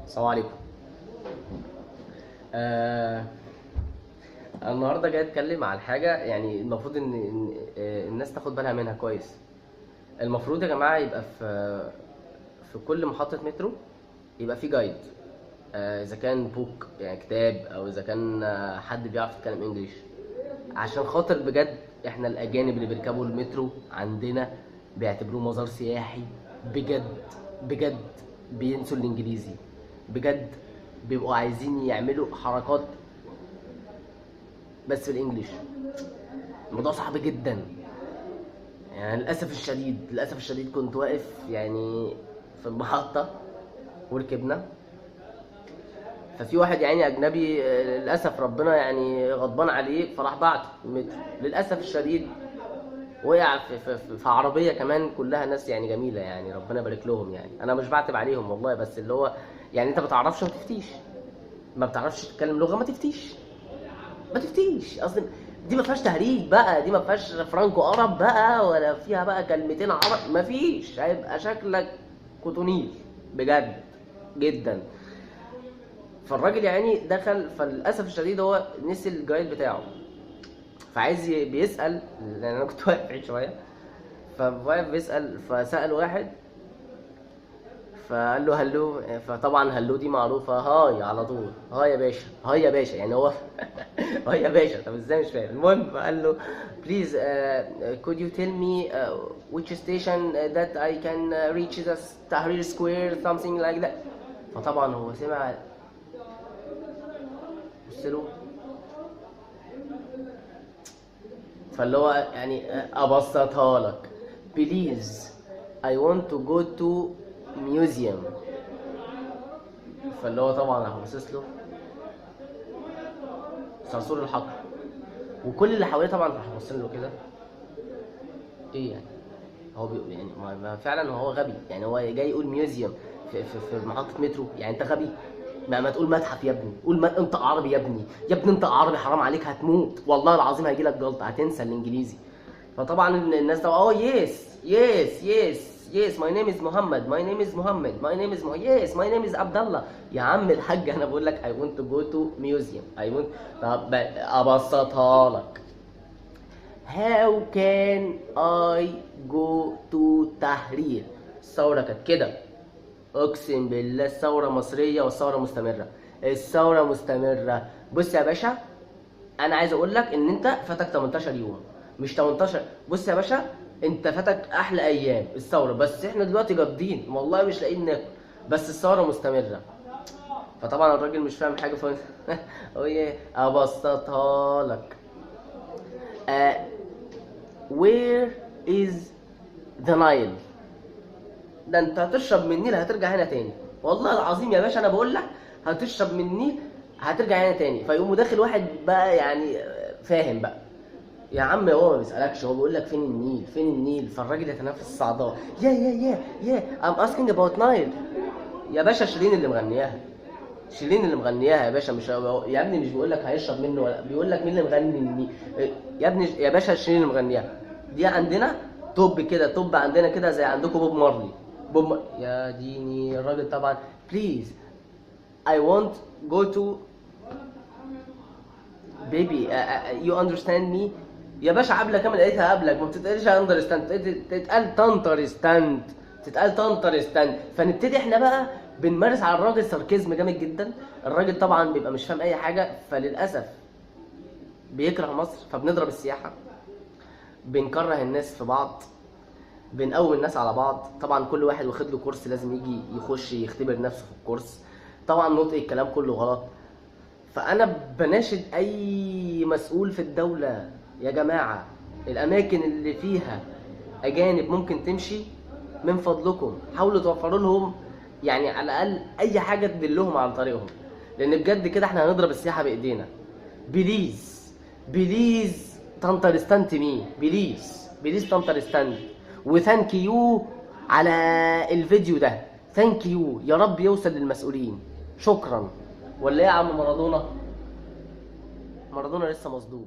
السلام عليكم. النهارده جاي اتكلم عن حاجه، يعني المفروض إن الناس تاخد بالها منها كويس. المفروض يا جماعه يبقى في كل محطه مترو يبقى في جايد، اذا كان بوك يعني كتاب، او اذا كان حد بيعرف يتكلم انجليش، عشان خاطر بجد احنا الاجانب اللي بيركبوا المترو عندنا بيعتبروه مزار سياحي. بجد بجد بينسوا الانجليزي، بجد بيبقوا عايزين يعملوا حركات بس بالانجليش. الموضوع صعب جدا، يعني للاسف الشديد كنت واقف يعني في المحطه وركبنا، ففي واحد يعني اجنبي، للاسف ربنا يعني غضبان عليه فراح بعت المترو. للاسف الشديد وقع في عربيه كمان كلها ناس يعني جميله، يعني ربنا يبارك لهم. يعني انا مش بعتب عليهم والله، بس اللي هو يعني انت ما بتعرفش ما تفتيش، ما بتعرفش تتكلم لغه ما تفتيش اصلا. دي ما فيهاش تهريج بقى، دي ما فيهاش فرانكو عرب بقى، ولا فيها بقى كلمتين عرب، ما فيش. هيبقى شكلك كوتونيل بجد جدا. فالراجل يعني دخل، فللاسف الشديد هو نسي الجايد بتاعه، فعايز بيسال، لان انا كنت واقف بعيد شويه، فواقف بيسال، فسال واحد فقال له هلو. فطبعا هلو دي معروفه، هاي على طول، هاي يا باشا، هاي يا باشا، يعني هو هاي يا باشا. طب ازاي؟ مش فاهم. المهم فقال له please could you tell me which station that I can reach the Tahrir Square something like that. فطبعا هو سمع، بص له، فاللي هو يعني ابسطها لك، please I want to go to museum. فاللي هو طبعا راح باصص له صرصور الحقل، وكل اللي حواليه طبعا راح باصين له كده. ايه يعني؟ هو يعني فعلا هو غبي، يعني هو جاي يقول ميوزيوم في محطة مترو، يعني انت غبي. ما تقول متحف يا ابني، قول ما انت عربي يا ابني، يا ابني انت عربي، حرام عليك، هتموت والله العظيم، هيجيلك جلطة، هتنسى الانجليزي. فطبعا الناس طبعا يس ماي نيم از محمد، يس ماي نيم از عبد الله. يا عم الحاج انا بقول لك I want to go to museum I want. طب ابسطها لك، How can I go to تحرير؟ الثورة كانت كده، اقسم بالله الثورة مصرية والثورة مستمرة، الثورة مستمرة. بص يا باشا، انا عايز اقول لك ان انت فاتك 18 يوم، مش 18. بص يا باشا، انت فاتك احلى ايام الثورة، بس احنا دلوقتي جادين والله مش لاقيين ناكل، بس الثورة مستمرة. فطبعا الراجل مش فاهم حاجة ايه ابسطها لك. Where is the Nile؟ ده انت هتشرب من النيل هترجع هنا تاني، والله العظيم يا باشا انا بقول لك، هتشرب من النيل هترجع هنا تاني. فيقوم داخل واحد بقى يعني فاهم بقى، يا عم هو ما بيسألكش، هو بيقول لك فين النيل، فين النيل. فالراجل يتنفس الصعداء، يا I'm asking about Nile. يا باشا شيرين اللي مغنياها، شيرين اللي مغنياها يا باشا، مش يا ابني مش بيقول لك هيشرب منه، ولا بيقول لك مين اللي مغني النيل يا ابني. يا باشا شيرين اللي مغنياها دي عندنا توب كده، توب عندنا كده زي عندكم بوب مارلي. يا ديني الراجل طبعا please I want go to baby you understand me. يا باشا قبلك كمان لقيتها قبلك، ما بتتقالش understand، تتقال تنترستاند، تتقال تنترستاند. فنبتدي احنا بقى بنمارس على الراجل ساركيزم جامد جدا. الراجل طبعا بيبقى مش فاهم اي حاجه، فللاسف بيكره مصر، فبنضرب السياحه، بنكره الناس في بعض، بنقوم الناس على بعض. طبعا كل واحد واخد له كورس لازم يجي يخش يختبر نفسه في الكورس. طبعا نطق الكلام كله غلط. فانا بناشد اي مسؤول في الدولة، يا جماعة الاماكن اللي فيها اجانب ممكن تمشي، من فضلكم حاولوا توفروا لهم يعني على الاقل اي حاجة تدلهم على طريقهم، لان بجد كده احنا هنضرب السياحة بايدينا. بليز تنترستانت مي، بليز تنترستانت. وثانك يو على الفيديو ده، ثانك يو، يا رب يوصل للمسؤولين. شكرا. ولا ايه يا عم مارادونا؟ مارادونا لسه مصدوم.